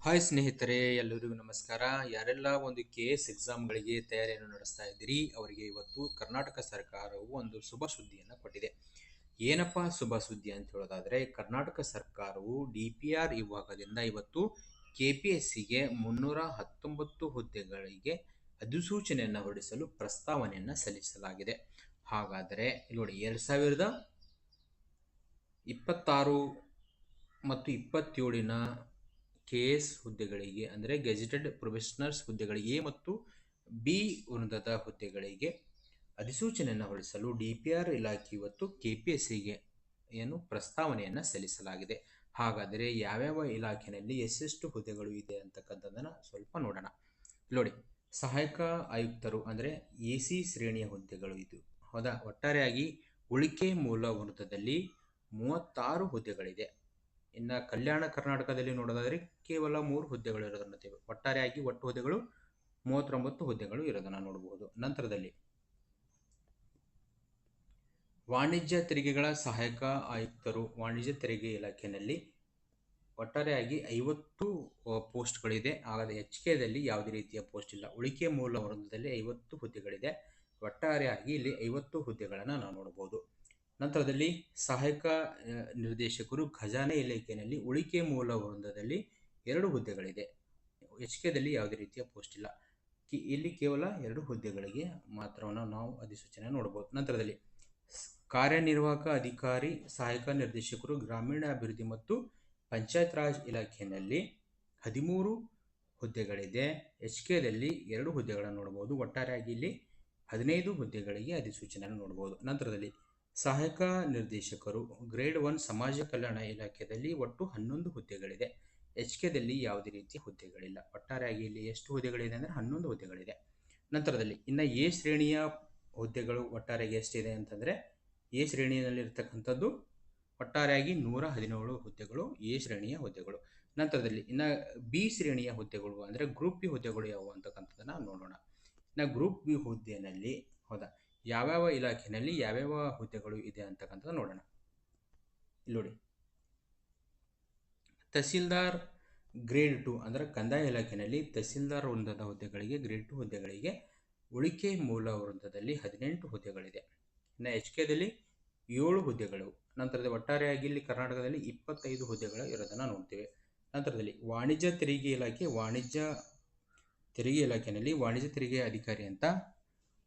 Hi ಸ್ನೇಹಿತರೆ, ಎಲ್ಲರಿಗೂ ನಮಸ್ಕಾರ. ಯಾರೆಲ್ಲ ಒಂದು KS ಎಕ್ಸಾಮ್ಗಳಿಗೆ ತಯಾರಿಯನ್ನು ನಡೆಸ್ತಾ ಇದ್ದೀರಿ ಅವರಿಗೆ ಇವತ್ತು ಕರ್ನಾಟಕ ಸರ್ಕಾರವು ಒಂದು ಶುಭ ಸುದ್ದಿಯನ್ನು ಕೊಟ್ಟಿದೆ. ಏನಪ್ಪಾ ಶುಭ ಸುದ್ದಿ ಅಂತ ಹೇಳೋದಾದ್ರೆ, ಕರ್ನಾಟಕ ಸರ್ಕಾರವು DPR ವಿಭಾಗದಿಂದ ಇವತ್ತು KPSCಗೆ 319 ಹುದ್ದೆಗಳಿಗೆ ಅಧಿಸೂಚನೆಯನ್ನು ಹೊರಡಿಸಲು ಪ್ರಸ್ತಾವನೆಯನ್ನು ಸಲ್ಲಿಸಲಾಗಿದೆ. ಹಾಗಾದರೆ ನೋಡಿ, 2026 ಮತ್ತು 27ನ KS ಹುದ್ದೆಗಳಿಗೆ ಅಂದರೆ ಗೆಜೆಟೆಡ್ ಪ್ರೊಫೆಷನಲ್ಸ್ ಹುದ್ದೆಗಳಿಗೆ ಮತ್ತು B ವೃಂದದ ಹುದ್ದೆಗಳಿಗೆ ಅಧಿಸೂಚನೆಯನ್ನು ಹೊರಡಿಸಲು DPR ಇಲಾಖೆ ಇವತ್ತು KPSCಗೆ ಪ್ರಸ್ತಾವನೆಯನ್ನು ಸಲ್ಲಿಸಲಾಗಿದೆ. ಹಾಗಾದರೆ ಯಾವ್ಯಾವ ಇಲಾಖೆಯಲ್ಲಿ ಎಷ್ಟೆಷ್ಟು ಹುದ್ದೆಗಳು ಇದೆ ಅಂತಕ್ಕಂಥದ್ದನ್ನು ಸ್ವಲ್ಪ ನೋಡೋಣ. ನೋಡಿ, ಸಹಾಯಕ ಆಯುಕ್ತರು ಅಂದರೆ AC ಶ್ರೇಣಿಯ ಹುದ್ದೆಗಳು ಇದು. ಹೌದಾ, ಒಟ್ಟಾರೆಯಾಗಿ ಉಳಿಕೆ ಮೂಲ ವೃತ್ತದಲ್ಲಿ 36 ಹುದ್ದೆಗಳಿದೆ. ಇನ್ನು ಕಲ್ಯಾಣ ಕರ್ನಾಟಕದಲ್ಲಿ ನೋಡೋದಾದ್ರೆ ಕೇವಲ 3 ಹುದ್ದೆಗಳು ಇರೋದನ್ನ ನೋಡ್ತೇವೆ. ಒಟ್ಟಾರೆಯಾಗಿ ಒಟ್ಟು ಹುದ್ದೆಗಳು 39 ಹುದ್ದೆಗಳು ಇರೋದನ್ನ ನೋಡಬಹುದು. ನಂತರದಲ್ಲಿ ವಾಣಿಜ್ಯ ತೆರಿಗೆಗಳ ಸಹಾಯಕ ಆಯುಕ್ತರು ವಾಣಿಜ್ಯ ತೆರಿಗೆ ಇಲಾಖೆಯಲ್ಲಿ ಒಟ್ಟಾರೆಯಾಗಿ 50 ಪೋಸ್ಟ್ಗಳಿದೆ. ಆದರೆ HKದಲ್ಲಿ ಯಾವುದೇ ರೀತಿಯ ಪೋಸ್ಟ್ ಇಲ್ಲ. ಉಳಿಕೆ ಮೂಲ ವೃತ್ತದಲ್ಲಿ 50 ಹುದ್ದೆಗಳಿದೆ. ಒಟ್ಟಾರೆಯಾಗಿ ಇಲ್ಲಿ 50 ಹುದ್ದೆಗಳನ್ನು ನಾವು ನೋಡಬಹುದು. ನಂತರದಲ್ಲಿ ಸಹಾಯಕ ನಿರ್ದೇಶಕರು ಖಜಾನೆ ಇಲಾಖೆಯಲ್ಲಿ ಉಳಿಕೆ ಮೂಲ ವೃಂದದಲ್ಲಿ 2 ಹುದ್ದೆಗಳಿದೆ. HKದಲ್ಲಿ ಯಾವುದೇ ರೀತಿಯ ಪೋಸ್ಟ್ ಇಲ್ಲ. ಇಲ್ಲಿ ಕೇವಲ 2 ಹುದ್ದೆಗಳಿಗೆ ಮಾತ್ರವನ್ನು ನಾವು ಅಧಿಸೂಚನೆ ನೋಡಬಹುದು. ನಂತರದಲ್ಲಿ ಕಾರ್ಯನಿರ್ವಾಹಕ ಅಧಿಕಾರಿ ಸಹಾಯಕ ನಿರ್ದೇಶಕರು ಗ್ರಾಮೀಣಾಭಿವೃದ್ಧಿ ಮತ್ತು ಪಂಚಾಯತ್ ರಾಜ್ ಇಲಾಖೆಯಲ್ಲಿ 13 ಹುದ್ದೆಗಳಿದೆ. HKದಲ್ಲಿ 2 ಹುದ್ದೆಗಳನ್ನು ನೋಡಬಹುದು. ಒಟ್ಟಾರೆಯಾಗಿ ಇಲ್ಲಿ 15 ಹುದ್ದೆಗಳಿಗೆ ಅಧಿಸೂಚನೆಯನ್ನು ನೋಡಬಹುದು. ನಂತರದಲ್ಲಿ ಸಹಾಯಕ ನಿರ್ದೇಶಕರು ಗ್ರೇಡ್ 1 ಸಮಾಜ ಕಲ್ಯಾಣ ಇಲಾಖೆಯಲ್ಲಿ ಒಟ್ಟು 11 ಹುದ್ದೆಗಳಿದೆ. HKದಲ್ಲಿ ಯಾವುದೇ ರೀತಿಯ ಹುದ್ದೆಗಳಿಲ್ಲ. ಒಟ್ಟಾರೆಯಾಗಿ ಇಲ್ಲಿ ಎಷ್ಟು ಹುದ್ದೆಗಳಿದೆ ಅಂದರೆ 11 ಹುದ್ದೆಗಳಿದೆ. ನಂತರದಲ್ಲಿ ಇನ್ನು A ಶ್ರೇಣಿಯ ಹುದ್ದೆಗಳು ಒಟ್ಟಾರೆಯಾಗಿ ಎಷ್ಟಿದೆ ಅಂತಂದರೆ A ಶ್ರೇಣಿಯಲ್ಲಿ ಇರ್ತಕ್ಕಂಥದ್ದು ಒಟ್ಟಾರೆಯಾಗಿ 117 ಹುದ್ದೆಗಳು A ಶ್ರೇಣಿಯ ಹುದ್ದೆಗಳು. ನಂತರದಲ್ಲಿ ಇನ್ನು B ಶ್ರೇಣಿಯ ಹುದ್ದೆಗಳು ಅಂದರೆ ಗ್ರೂಪ್ ಬಿ ಹುದ್ದೆಗಳು ಯಾವುವು ಅಂತಕ್ಕಂಥದ್ದನ್ನು ನೋಡೋಣ. ಇನ್ನು ಗ್ರೂಪ್ ಬಿ ಹುದ್ದೆಯಲ್ಲಿ ಹೌದಾ ಯಾವ್ಯಾವ ಇಲಾಖೆಯಲ್ಲಿ ಯಾವ್ಯಾವ ಹುದ್ದೆಗಳು ಇದೆ ಅಂತಕ್ಕಂಥದ್ದು ನೋಡೋಣ. ಇಲ್ಲಿ ನೋಡಿ, ತಹಸೀಲ್ದಾರ್ ಗ್ರೇಡ್ 2 ಅಂದರೆ ಕಂದಾಯ ಇಲಾಖೆಯಲ್ಲಿ ತಹಸೀಲ್ದಾರ್ ವೃಂದದ ಹುದ್ದೆಗಳಿಗೆ ಗ್ರೇಡ್ 2 ಹುದ್ದೆಗಳಿಗೆ ಉಳಿಕೆ ಮೂಲ ವೃಂದದಲ್ಲಿ 18 ಹುದ್ದೆಗಳಿದೆ. ಇನ್ನು HKದಲ್ಲಿ 7 ಹುದ್ದೆಗಳು. ನಂತರದಲ್ಲಿ ಒಟ್ಟಾರೆಯಾಗಿ ಇಲ್ಲಿ ಕರ್ನಾಟಕದಲ್ಲಿ 25 ಹುದ್ದೆಗಳು ಇರೋದನ್ನು ನೋಡ್ತೇವೆ. ನಂತರದಲ್ಲಿ ವಾಣಿಜ್ಯ ತೆರಿಗೆ ಇಲಾಖೆಯಲ್ಲಿ ವಾಣಿಜ್ಯ ತೆರಿಗೆ ಅಧಿಕಾರಿ ಅಂತ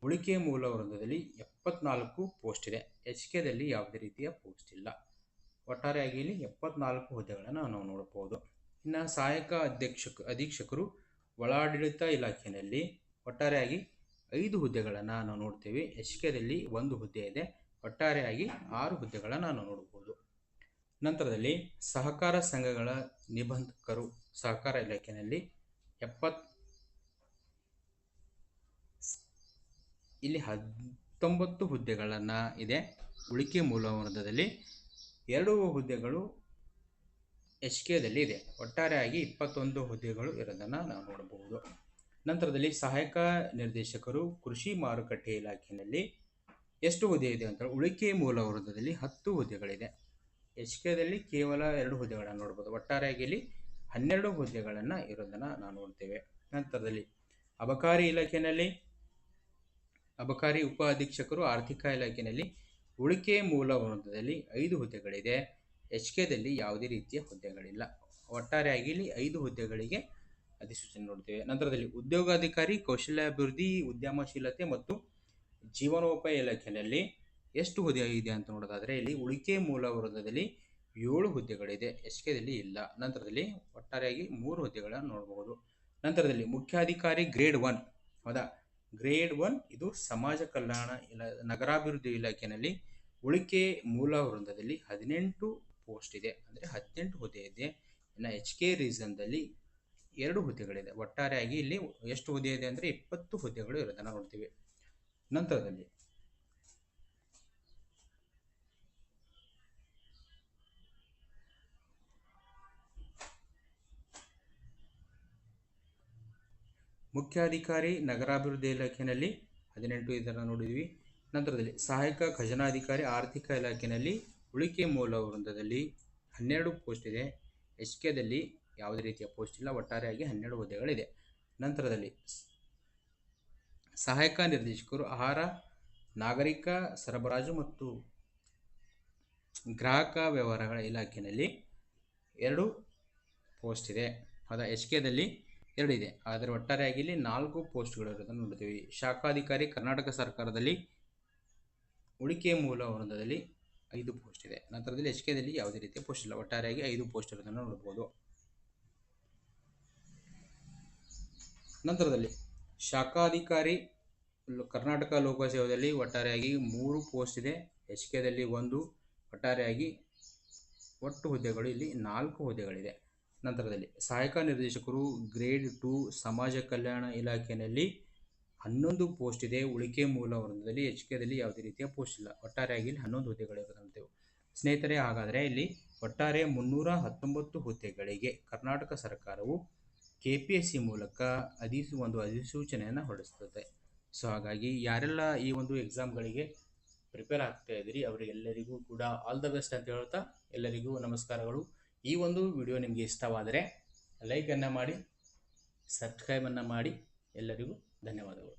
ಉಳಿಕೆ ಮೂಲ ವೃಂದದಲ್ಲಿ 74 ಪೋಸ್ಟ್ ಇದೆ. HKದಲ್ಲಿ ಯಾವುದೇ ರೀತಿಯ ಪೋಸ್ಟ್ ಇಲ್ಲ. ಒಟ್ಟಾರೆಯಾಗಿ ಇಲ್ಲಿ 74 ಹುದ್ದೆಗಳನ್ನು ನಾವು ನೋಡಬಹುದು. ಇನ್ನು ಸಹಾಯಕ ಅಧೀಕ್ಷಕರು ಒಳಾಡಳಿತ ಇಲಾಖೆಯಲ್ಲಿ ಒಟ್ಟಾರೆಯಾಗಿ 5 ಹುದ್ದೆಗಳನ್ನು ನಾವು ನೋಡ್ತೇವೆ. HKದಲ್ಲಿ 1 ಹುದ್ದೆ ಇದೆ. ಒಟ್ಟಾರೆಯಾಗಿ 6 ಹುದ್ದೆಗಳನ್ನು ನಾವು ನೋಡಬಹುದು. ನಂತರದಲ್ಲಿ ಸಹಕಾರ ಸಂಘಗಳ ನಿಬಂಧಕರು ಸಹಕಾರ ಇಲಾಖೆಯಲ್ಲಿ ಇಲ್ಲಿ 19 ಹುದ್ದೆಗಳನ್ನು ಇದೆ. ಉಳಿಕೆ ಮೂಲ ವೃಂದದಲ್ಲಿ 2 ಹುದ್ದೆಗಳು HKದಲ್ಲಿ ಇದೆ. ಒಟ್ಟಾರೆಯಾಗಿ 21 ಹುದ್ದೆಗಳು ಇರೋದನ್ನು ನಾವು ನೋಡಬಹುದು. ನಂತರದಲ್ಲಿ ಸಹಾಯಕ ನಿರ್ದೇಶಕರು ಕೃಷಿ ಮಾರುಕಟ್ಟೆ ಇಲಾಖೆಯಲ್ಲಿ ಎಷ್ಟು ಹುದ್ದೆ ಇದೆ ಅಂತ ಉಳಿಕೆ ಮೂಲ ವೃಂದದಲ್ಲಿ 10 ಹುದ್ದೆಗಳಿದೆ. HKದಲ್ಲಿ ಕೇವಲ 2 ಹುದ್ದೆಗಳನ್ನು ನೋಡಬಹುದು. ಒಟ್ಟಾರೆಯಾಗಿ ಇಲ್ಲಿ 12 ಹುದ್ದೆಗಳನ್ನು ಇರೋದನ್ನು ನಾವು ನೋಡ್ತೇವೆ. ನಂತರದಲ್ಲಿ ಅಬಕಾರಿ ಇಲಾಖೆಯಲ್ಲಿ ಅಬಕಾರಿ ಉಪ ಅಧೀಕ್ಷಕರು ಆರ್ಥಿಕ ಇಲಾಖೆಯಲ್ಲಿ ಉಳಿಕೆ ಮೂಲ ವೃಂದದಲ್ಲಿ 5 ಹುದ್ದೆಗಳಿದೆ. HKದಲ್ಲಿ ಯಾವುದೇ ರೀತಿಯ ಹುದ್ದೆಗಳಿಲ್ಲ. ಒಟ್ಟಾರೆಯಾಗಿ ಇಲ್ಲಿ 5 ಹುದ್ದೆಗಳಿಗೆ ಅಧಿಸೂಚನೆ ನೋಡ್ತೇವೆ. ನಂತರದಲ್ಲಿ ಉದ್ಯೋಗಾಧಿಕಾರಿ ಕೌಶಲ್ಯಾಭಿವೃದ್ಧಿ ಉದ್ಯಮಶೀಲತೆ ಮತ್ತು ಜೀವನೋಪಾಯ ಇಲಾಖೆಯಲ್ಲಿ ಎಷ್ಟು ಹುದ್ದೆ ಇದೆ ಅಂತ ನೋಡೋದಾದರೆ ಇಲ್ಲಿ ಉಳಿಕೆ ಮೂಲ ವೃಂದದಲ್ಲಿ 7 ಹುದ್ದೆಗಳಿದೆ. HKದಲ್ಲಿ ಇಲ್ಲ. ನಂತರದಲ್ಲಿ ಒಟ್ಟಾರೆಯಾಗಿ 3 ಹುದ್ದೆಗಳನ್ನು ನೋಡಬಹುದು. ನಂತರದಲ್ಲಿ ಮುಖ್ಯಾಧಿಕಾರಿ ಗ್ರೇಡ್ 1 ಹೌದಾ ಗ್ರೇಡ್ 1 ಇದು ಸಮಾಜ ಕಲ್ಯಾಣ ನಗರಾಭಿವೃದ್ಧಿ ಇಲಾಖೆಯಲ್ಲಿ ಉಳಿಕೆ ಮೂಲ ವೃಂದದಲ್ಲಿ 18 ಪೋಸ್ಟ್ ಇದೆ, ಅಂದರೆ 18 ಹುದ್ದೆ ಇದೆ. ಇನ್ನು HK ರೀಸನ್ದಲ್ಲಿ 2 ಹುದ್ದೆಗಳಿದೆ. ಒಟ್ಟಾರೆಯಾಗಿ ಇಲ್ಲಿ ಎಷ್ಟು ಹುದ್ದೆ ಇದೆ ಅಂದರೆ 20 ಹುದ್ದೆಗಳು ಇರೋದನ್ನು ನೋಡ್ತೀವಿ. ನಂತರದಲ್ಲಿ ಮುಖ್ಯಾಧಿಕಾರಿ ನಗರಾಭಿವೃದ್ಧಿ ಇಲಾಖೆಯಲ್ಲಿ 18 ಇದನ್ನು ನೋಡಿದ್ವಿ. ನಂತರದಲ್ಲಿ ಸಹಾಯಕ ಖಜಾನಾಧಿಕಾರಿ ಆರ್ಥಿಕ ಇಲಾಖೆಯಲ್ಲಿ ಉಳಿಕೆ ಮೂಲ ವೃಂದದಲ್ಲಿ 12 ಪೋಸ್ಟ್ ಇದೆ. HKದಲ್ಲಿ ಯಾವುದೇ ರೀತಿಯ ಪೋಸ್ಟ್ ಇಲ್ಲ. ಒಟ್ಟಾರೆಯಾಗಿ 12 ಹುದ್ದೆಗಳಿದೆ. ನಂತರದಲ್ಲಿ ಸಹಾಯಕ ನಿರ್ದೇಶಕರು ಆಹಾರ, ನಾಗರಿಕ ಸರಬರಾಜು ಮತ್ತು ಗ್ರಾಹಕ ವ್ಯವಹಾರಗಳ ಇಲಾಖೆಯಲ್ಲಿ 2 ಪೋಸ್ಟ್ ಇದೆ. ಅದ HKದಲ್ಲಿ 2 ಇದೆ. ಆದರೆ ಒಟ್ಟಾರೆಯಾಗಿ ಇಲ್ಲಿ 4 ಪೋಸ್ಟ್ಗಳು ಇರೋದನ್ನು ನೋಡ್ತೀವಿ. ಶಾಖಾಧಿಕಾರಿ ಕರ್ನಾಟಕ ಸರ್ಕಾರದಲ್ಲಿ ಉಳಿಕೆ ಮೂಲ ವೃಂದದಲ್ಲಿ 5 ಪೋಸ್ಟ್ ಇದೆ. ನಂತರದಲ್ಲಿ HKದಲ್ಲಿ ಯಾವುದೇ ರೀತಿಯ ಪೋಸ್ಟ್ ಇಲ್ಲ. ಒಟ್ಟಾರೆಯಾಗಿ 5 ಪೋಸ್ಟ್ ಇರೋದನ್ನು ನೋಡ್ಬೋದು. ನಂತರದಲ್ಲಿ ಶಾಖಾಧಿಕಾರಿ ಕರ್ನಾಟಕ ಲೋಕಸೇವಾದಲ್ಲಿ ಒಟ್ಟಾರೆಯಾಗಿ 3 ಪೋಸ್ಟ್ ಇದೆ. HKದಲ್ಲಿ 1. ಒಟ್ಟಾರೆಯಾಗಿ ಒಟ್ಟು ಹುದ್ದೆಗಳು ಇಲ್ಲಿ 4 ಹುದ್ದೆಗಳಿದೆ. ನಂತರದಲ್ಲಿ ಸಹಾಯಕ ನಿರ್ದೇಶಕರು ಗ್ರೇಡ್ 2 ಸಮಾಜ ಕಲ್ಯಾಣ ಇಲಾಖೆಯಲ್ಲಿ 11 ಪೋಸ್ಟ್ ಇದೆ. ಉಳಿಕೆ ಮೂಲ ವೃಂದದಲ್ಲಿ HKದಲ್ಲಿ ಯಾವುದೇ ರೀತಿಯ ಪೋಸ್ಟ್ ಇಲ್ಲ. ಒಟ್ಟಾರೆಯಾಗಿ ಇಲ್ಲಿ 11 ಹುದ್ದೆಗಳಿರುತ್ತಂತೆ ಸ್ನೇಹಿತರೆ. ಹಾಗಾದರೆ ಇಲ್ಲಿ ಒಟ್ಟಾರೆ 319 ಹುದ್ದೆಗಳಿಗೆ ಕರ್ನಾಟಕ ಸರ್ಕಾರವು KPSC ಮೂಲಕ ಒಂದು ಅಧಿಸೂಚನೆಯನ್ನು ಹೊರಡಿಸುತ್ತದೆ. ಸೊ ಹಾಗಾಗಿ ಯಾರೆಲ್ಲ ಈ ಒಂದು ಎಕ್ಸಾಮ್ಗಳಿಗೆ ಪ್ರಿಪೇರ್ ಆಗ್ತಾ ಇದ್ದೀರಿ ಅವರಿಗೆಲ್ಲರಿಗೂ ಕೂಡ ಆಲ್ ದ ಬೆಸ್ಟ್ ಅಂತ ಹೇಳ್ತಾ ಎಲ್ಲರಿಗೂ ನಮಸ್ಕಾರಗಳು. ಈ ಒಂದು ವಿಡಿಯೋ ನಿಮಗೆ ಇಷ್ಟವಾದರೆ ಲೈಕನ್ನು ಮಾಡಿ, ಸಬ್ಸ್ಕ್ರೈಬನ್ನು ಮಾಡಿ. ಎಲ್ಲರಿಗೂ ಧನ್ಯವಾದಗಳು.